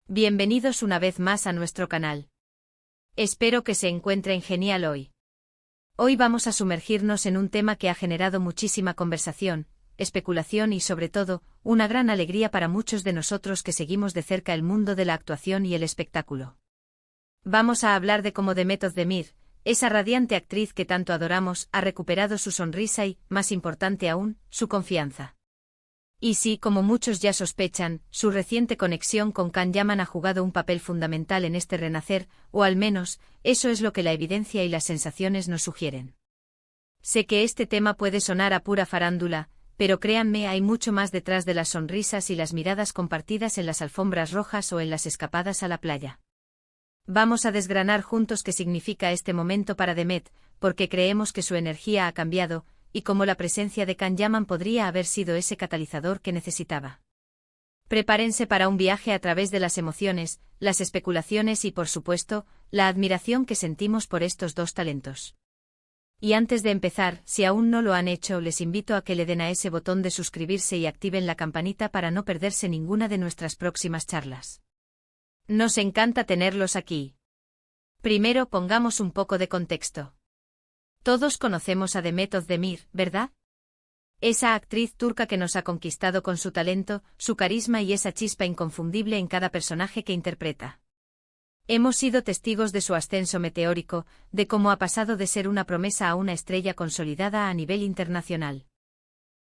Bienvenidos una vez más a nuestro canal. Espero que se encuentren genial hoy. Hoy vamos a sumergirnos en un tema que ha generado muchísima conversación, especulación y sobre todo, una gran alegría para muchos de nosotros que seguimos de cerca el mundo de la actuación y el espectáculo. Vamos a hablar de cómo Demet Özdemir, esa radiante actriz que tanto adoramos, ha recuperado su sonrisa y, más importante aún, su confianza. Y sí, como muchos ya sospechan, su reciente conexión con Can Yaman ha jugado un papel fundamental en este renacer, o al menos, eso es lo que la evidencia y las sensaciones nos sugieren. Sé que este tema puede sonar a pura farándula, pero créanme, hay mucho más detrás de las sonrisas y las miradas compartidas en las alfombras rojas o en las escapadas a la playa. Vamos a desgranar juntos qué significa este momento para Demet, porque creemos que su energía ha cambiado, y cómo la presencia de Can Yaman podría haber sido ese catalizador que necesitaba. Prepárense para un viaje a través de las emociones, las especulaciones y, por supuesto, la admiración que sentimos por estos dos talentos. Y antes de empezar, si aún no lo han hecho, les invito a que le den a ese botón de suscribirse y activen la campanita para no perderse ninguna de nuestras próximas charlas. Nos encanta tenerlos aquí. Primero pongamos un poco de contexto. Todos conocemos a Demet Özdemir, ¿verdad? Esa actriz turca que nos ha conquistado con su talento, su carisma y esa chispa inconfundible en cada personaje que interpreta. Hemos sido testigos de su ascenso meteórico, de cómo ha pasado de ser una promesa a una estrella consolidada a nivel internacional.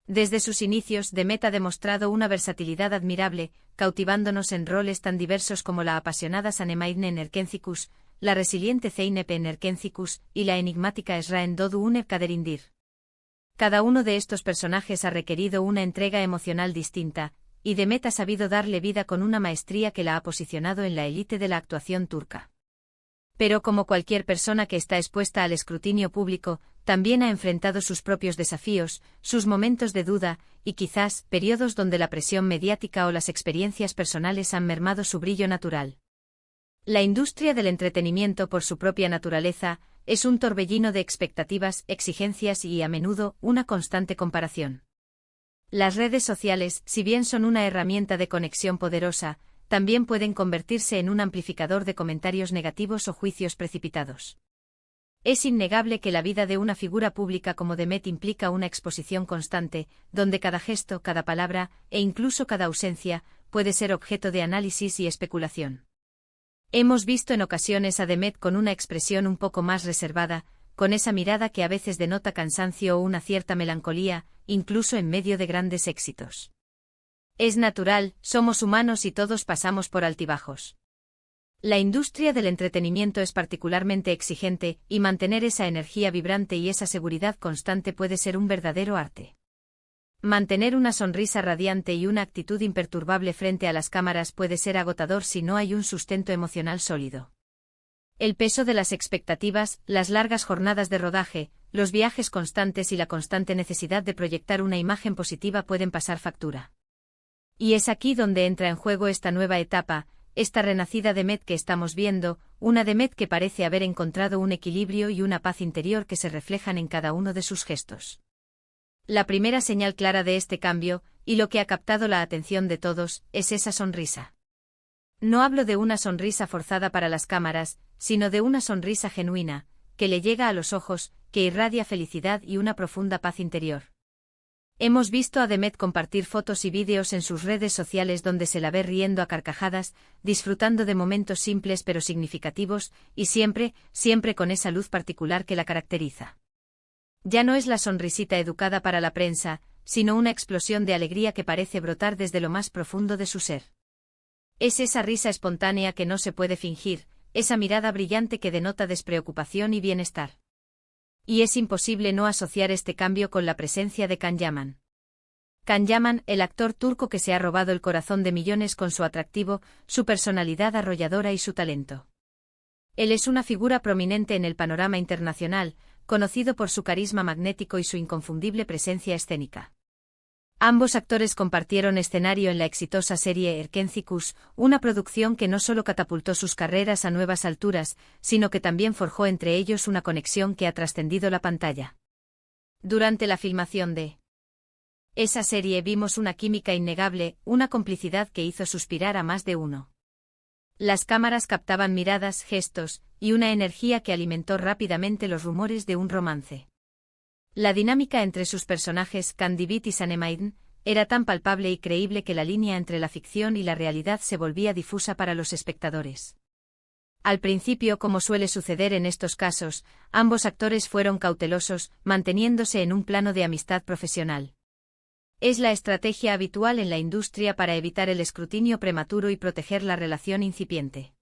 Desde sus inicios, Demet ha demostrado una versatilidad admirable, cautivándonos en roles tan diversos como la apasionada Sanemah Erkencikus, la resiliente Zeynep Erkencikus y la enigmática Esra Dodu Kaderindir. Cada uno de estos personajes ha requerido una entrega emocional distinta, y Demet ha sabido darle vida con una maestría que la ha posicionado en la élite de la actuación turca. Pero como cualquier persona que está expuesta al escrutinio público, también ha enfrentado sus propios desafíos, sus momentos de duda, y quizás, periodos donde la presión mediática o las experiencias personales han mermado su brillo natural. La industria del entretenimiento, por su propia naturaleza, es un torbellino de expectativas, exigencias y, a menudo, una constante comparación. Las redes sociales, si bien son una herramienta de conexión poderosa, también pueden convertirse en un amplificador de comentarios negativos o juicios precipitados. Es innegable que la vida de una figura pública como Demet implica una exposición constante, donde cada gesto, cada palabra, e incluso cada ausencia, puede ser objeto de análisis y especulación. Hemos visto en ocasiones a Demet con una expresión un poco más reservada, con esa mirada que a veces denota cansancio o una cierta melancolía, incluso en medio de grandes éxitos. Es natural, somos humanos y todos pasamos por altibajos. La industria del entretenimiento es particularmente exigente, y mantener esa energía vibrante y esa seguridad constante puede ser un verdadero arte. Mantener una sonrisa radiante y una actitud imperturbable frente a las cámaras puede ser agotador si no hay un sustento emocional sólido. El peso de las expectativas, las largas jornadas de rodaje, los viajes constantes y la constante necesidad de proyectar una imagen positiva pueden pasar factura. Y es aquí donde entra en juego esta nueva etapa, esta renacida Demet que estamos viendo, una Demet que parece haber encontrado un equilibrio y una paz interior que se reflejan en cada uno de sus gestos. La primera señal clara de este cambio, y lo que ha captado la atención de todos, es esa sonrisa. No hablo de una sonrisa forzada para las cámaras, sino de una sonrisa genuina, que le llega a los ojos, que irradia felicidad y una profunda paz interior. Hemos visto a Demet compartir fotos y vídeos en sus redes sociales donde se la ve riendo a carcajadas, disfrutando de momentos simples pero significativos, y siempre con esa luz particular que la caracteriza. Ya no es la sonrisita educada para la prensa, sino una explosión de alegría que parece brotar desde lo más profundo de su ser. Es esa risa espontánea que no se puede fingir, esa mirada brillante que denota despreocupación y bienestar. Y es imposible no asociar este cambio con la presencia de Can Yaman. Can Yaman, el actor turco que se ha robado el corazón de millones con su atractivo, su personalidad arrolladora y su talento. Él es una figura prominente en el panorama internacional, conocido por su carisma magnético y su inconfundible presencia escénica. Ambos actores compartieron escenario en la exitosa serie Erkencikus, una producción que no solo catapultó sus carreras a nuevas alturas, sino que también forjó entre ellos una conexión que ha trascendido la pantalla. Durante la filmación de esa serie vimos una química innegable, una complicidad que hizo suspirar a más de uno. Las cámaras captaban miradas, gestos, y una energía que alimentó rápidamente los rumores de un romance. La dinámica entre sus personajes, Candy Beat y Sanemaiden, era tan palpable y creíble que la línea entre la ficción y la realidad se volvía difusa para los espectadores. Al principio, como suele suceder en estos casos, ambos actores fueron cautelosos, manteniéndose en un plano de amistad profesional. Es la estrategia habitual en la industria para evitar el escrutinio prematuro y proteger la relación incipiente.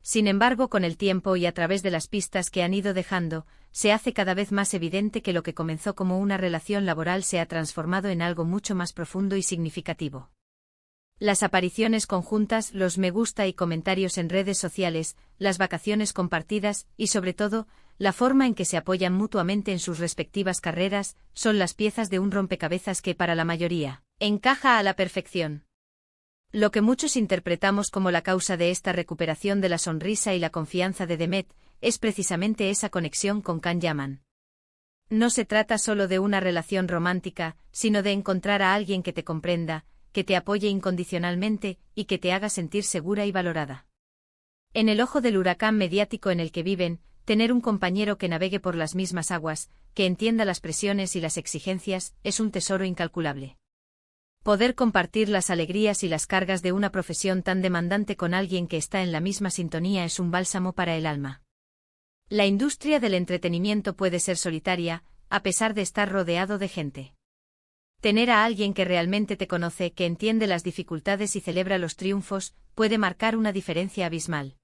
Sin embargo, con el tiempo y a través de las pistas que han ido dejando, se hace cada vez más evidente que lo que comenzó como una relación laboral se ha transformado en algo mucho más profundo y significativo. Las apariciones conjuntas, los me gusta y comentarios en redes sociales, las vacaciones compartidas y, sobre todo, la forma en que se apoyan mutuamente en sus respectivas carreras, son las piezas de un rompecabezas que, para la mayoría, encaja a la perfección. Lo que muchos interpretamos como la causa de esta recuperación de la sonrisa y la confianza de Demet, es precisamente esa conexión con Can Yaman. No se trata solo de una relación romántica, sino de encontrar a alguien que te comprenda, que te apoye incondicionalmente, y que te haga sentir segura y valorada. En el ojo del huracán mediático en el que viven, tener un compañero que navegue por las mismas aguas, que entienda las presiones y las exigencias, es un tesoro incalculable. Poder compartir las alegrías y las cargas de una profesión tan demandante con alguien que está en la misma sintonía es un bálsamo para el alma. La industria del entretenimiento puede ser solitaria, a pesar de estar rodeado de gente. Tener a alguien que realmente te conoce, que entiende las dificultades y celebra los triunfos, puede marcar una diferencia abismal.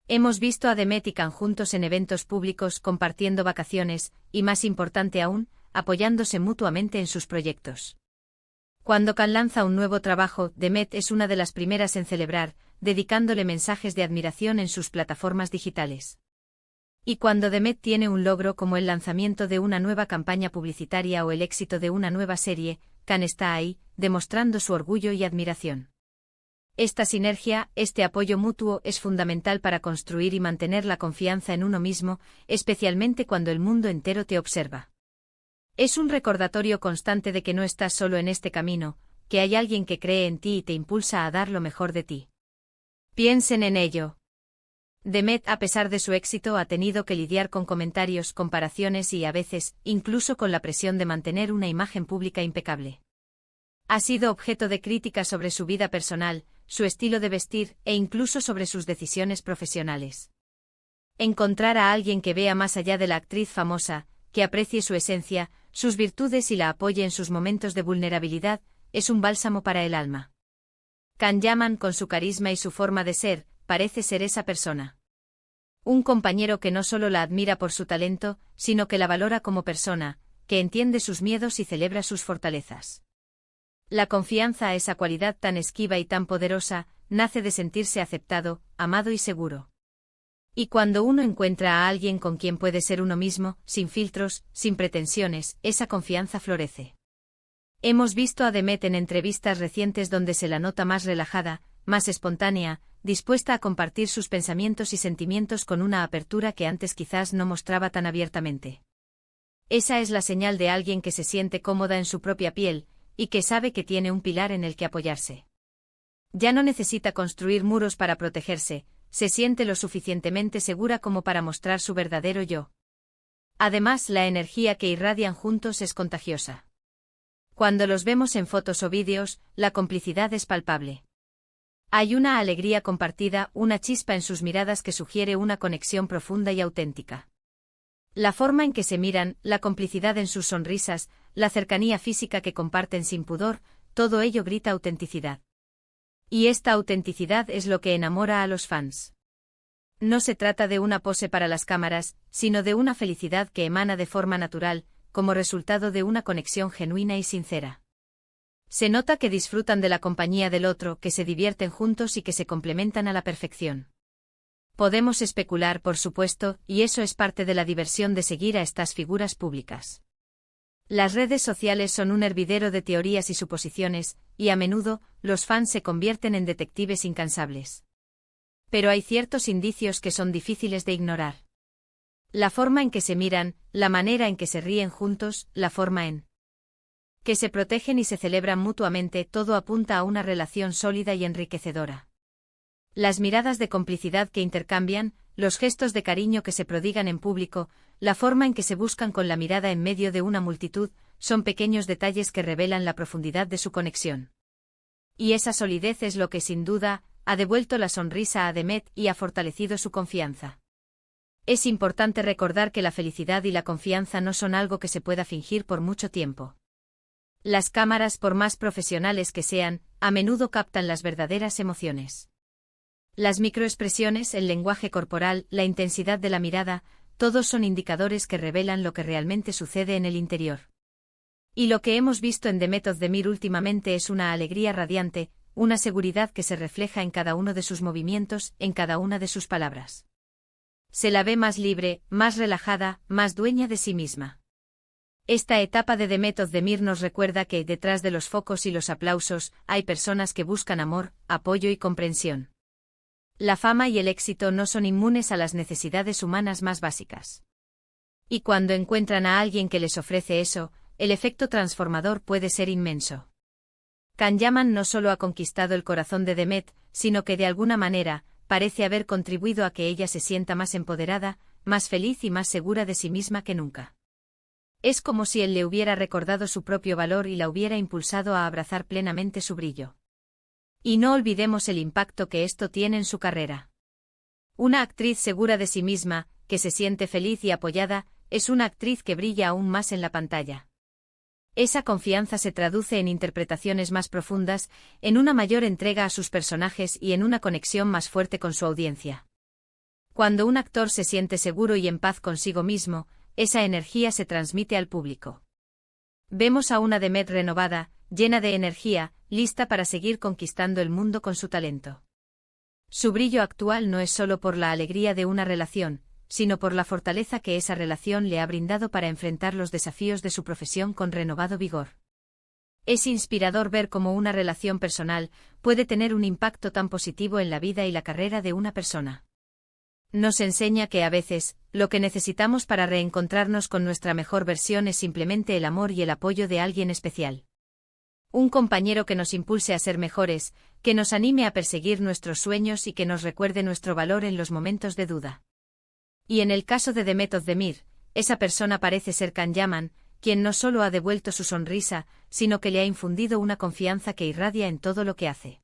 Hemos visto a Demet y Can juntos en eventos públicos compartiendo vacaciones, y más importante aún, apoyándose mutuamente en sus proyectos. Cuando Can lanza un nuevo trabajo, Demet es una de las primeras en celebrar, dedicándole mensajes de admiración en sus plataformas digitales. Y cuando Demet tiene un logro como el lanzamiento de una nueva campaña publicitaria o el éxito de una nueva serie, Can está ahí, demostrando su orgullo y admiración. Esta sinergia, este apoyo mutuo es fundamental para construir y mantener la confianza en uno mismo, especialmente cuando el mundo entero te observa. Es un recordatorio constante de que no estás solo en este camino, que hay alguien que cree en ti y te impulsa a dar lo mejor de ti. Piensen en ello. Demet, a pesar de su éxito, ha tenido que lidiar con comentarios, comparaciones y, a veces, incluso con la presión de mantener una imagen pública impecable. Ha sido objeto de críticas sobre su vida personal, su estilo de vestir e incluso sobre sus decisiones profesionales. Encontrar a alguien que vea más allá de la actriz famosa, que aprecie su esencia, sus virtudes y la apoye en sus momentos de vulnerabilidad, es un bálsamo para el alma. Can Yaman, con su carisma y su forma de ser, parece ser esa persona. Un compañero que no solo la admira por su talento, sino que la valora como persona, que entiende sus miedos y celebra sus fortalezas. La confianza, esa cualidad tan esquiva y tan poderosa, nace de sentirse aceptado, amado y seguro. Y cuando uno encuentra a alguien con quien puede ser uno mismo, sin filtros, sin pretensiones, esa confianza florece. Hemos visto a Demet en entrevistas recientes donde se la nota más relajada, más espontánea, dispuesta a compartir sus pensamientos y sentimientos con una apertura que antes quizás no mostraba tan abiertamente. Esa es la señal de alguien que se siente cómoda en su propia piel, y que sabe que tiene un pilar en el que apoyarse. Ya no necesita construir muros para protegerse, se siente lo suficientemente segura como para mostrar su verdadero yo. Además, la energía que irradian juntos es contagiosa. Cuando los vemos en fotos o vídeos, la complicidad es palpable. Hay una alegría compartida, una chispa en sus miradas que sugiere una conexión profunda y auténtica. La forma en que se miran, la complicidad en sus sonrisas, la cercanía física que comparten sin pudor, todo ello grita autenticidad. Y esta autenticidad es lo que enamora a los fans. No se trata de una pose para las cámaras, sino de una felicidad que emana de forma natural, como resultado de una conexión genuina y sincera. Se nota que disfrutan de la compañía del otro, que se divierten juntos y que se complementan a la perfección. Podemos especular, por supuesto, y eso es parte de la diversión de seguir a estas figuras públicas. Las redes sociales son un hervidero de teorías y suposiciones, y a menudo, los fans se convierten en detectives incansables. Pero hay ciertos indicios que son difíciles de ignorar. La forma en que se miran, la manera en que se ríen juntos, la forma en que se protegen y se celebran mutuamente, todo apunta a una relación sólida y enriquecedora. Las miradas de complicidad que intercambian, los gestos de cariño que se prodigan en público, la forma en que se buscan con la mirada en medio de una multitud, son pequeños detalles que revelan la profundidad de su conexión. Y esa solidez es lo que sin duda ha devuelto la sonrisa a Demet y ha fortalecido su confianza. Es importante recordar que la felicidad y la confianza no son algo que se pueda fingir por mucho tiempo. Las cámaras, por más profesionales que sean, a menudo captan las verdaderas emociones. Las microexpresiones, el lenguaje corporal, la intensidad de la mirada, todos son indicadores que revelan lo que realmente sucede en el interior. Y lo que hemos visto en Demet Özdemir últimamente es una alegría radiante, una seguridad que se refleja en cada uno de sus movimientos, en cada una de sus palabras. Se la ve más libre, más relajada, más dueña de sí misma. Esta etapa de Demet Özdemir nos recuerda que, detrás de los focos y los aplausos, hay personas que buscan amor, apoyo y comprensión. La fama y el éxito no son inmunes a las necesidades humanas más básicas. Y cuando encuentran a alguien que les ofrece eso, el efecto transformador puede ser inmenso. Can Yaman no solo ha conquistado el corazón de Demet, sino que de alguna manera, parece haber contribuido a que ella se sienta más empoderada, más feliz y más segura de sí misma que nunca. Es como si él le hubiera recordado su propio valor y la hubiera impulsado a abrazar plenamente su brillo. Y no olvidemos el impacto que esto tiene en su carrera. Una actriz segura de sí misma, que se siente feliz y apoyada, es una actriz que brilla aún más en la pantalla. Esa confianza se traduce en interpretaciones más profundas, en una mayor entrega a sus personajes y en una conexión más fuerte con su audiencia. Cuando un actor se siente seguro y en paz consigo mismo, esa energía se transmite al público. Vemos a una Demet renovada, llena de energía, lista para seguir conquistando el mundo con su talento. Su brillo actual no es solo por la alegría de una relación, sino por la fortaleza que esa relación le ha brindado para enfrentar los desafíos de su profesión con renovado vigor. Es inspirador ver cómo una relación personal puede tener un impacto tan positivo en la vida y la carrera de una persona. Nos enseña que a veces, lo que necesitamos para reencontrarnos con nuestra mejor versión es simplemente el amor y el apoyo de alguien especial. Un compañero que nos impulse a ser mejores, que nos anime a perseguir nuestros sueños y que nos recuerde nuestro valor en los momentos de duda. Y en el caso de Demet Özdemir, esa persona parece ser Can Yaman, quien no solo ha devuelto su sonrisa, sino que le ha infundido una confianza que irradia en todo lo que hace.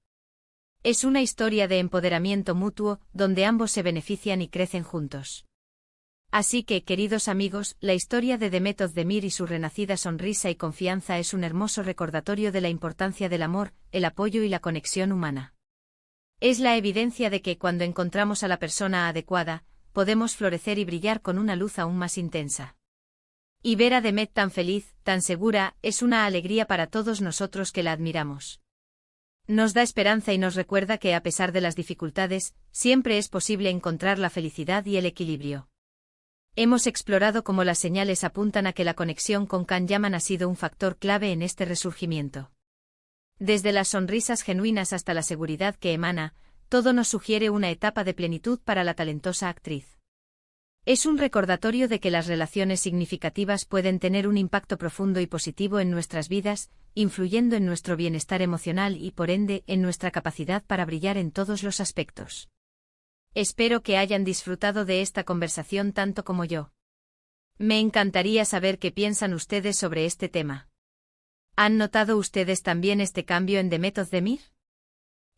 Es una historia de empoderamiento mutuo, donde ambos se benefician y crecen juntos. Así que, queridos amigos, la historia de Demet Özdemir y su renacida sonrisa y confianza es un hermoso recordatorio de la importancia del amor, el apoyo y la conexión humana. Es la evidencia de que cuando encontramos a la persona adecuada, podemos florecer y brillar con una luz aún más intensa. Y ver a Demet tan feliz, tan segura, es una alegría para todos nosotros que la admiramos. Nos da esperanza y nos recuerda que a pesar de las dificultades, siempre es posible encontrar la felicidad y el equilibrio. Hemos explorado cómo las señales apuntan a que la conexión con Can Yaman ha sido un factor clave en este resurgimiento. Desde las sonrisas genuinas hasta la seguridad que emana, todo nos sugiere una etapa de plenitud para la talentosa actriz. Es un recordatorio de que las relaciones significativas pueden tener un impacto profundo y positivo en nuestras vidas, influyendo en nuestro bienestar emocional y, por ende, en nuestra capacidad para brillar en todos los aspectos. Espero que hayan disfrutado de esta conversación tanto como yo. Me encantaría saber qué piensan ustedes sobre este tema. ¿Han notado ustedes también este cambio en Demet Özdemir?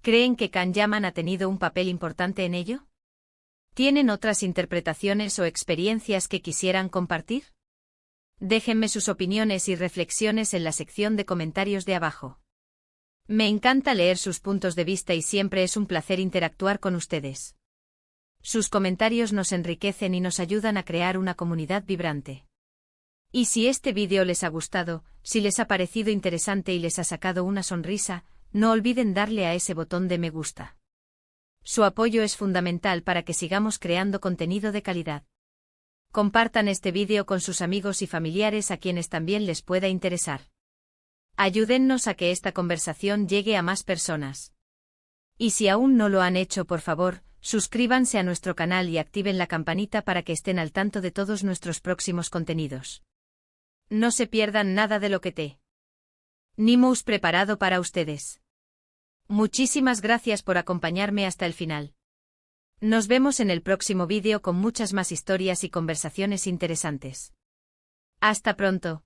¿Creen que Can Yaman ha tenido un papel importante en ello? ¿Tienen otras interpretaciones o experiencias que quisieran compartir? Déjenme sus opiniones y reflexiones en la sección de comentarios de abajo. Me encanta leer sus puntos de vista y siempre es un placer interactuar con ustedes. Sus comentarios nos enriquecen y nos ayudan a crear una comunidad vibrante. Y si este vídeo les ha gustado, si les ha parecido interesante y les ha sacado una sonrisa, no olviden darle a ese botón de me gusta. Su apoyo es fundamental para que sigamos creando contenido de calidad. Compartan este vídeo con sus amigos y familiares a quienes también les pueda interesar. Ayúdennos a que esta conversación llegue a más personas. Y si aún no lo han hecho, por favor, suscríbanse a nuestro canal y activen la campanita para que estén al tanto de todos nuestros próximos contenidos. No se pierdan nada de lo que tenemos preparado para ustedes. Muchísimas gracias por acompañarme hasta el final. Nos vemos en el próximo vídeo con muchas más historias y conversaciones interesantes. Hasta pronto.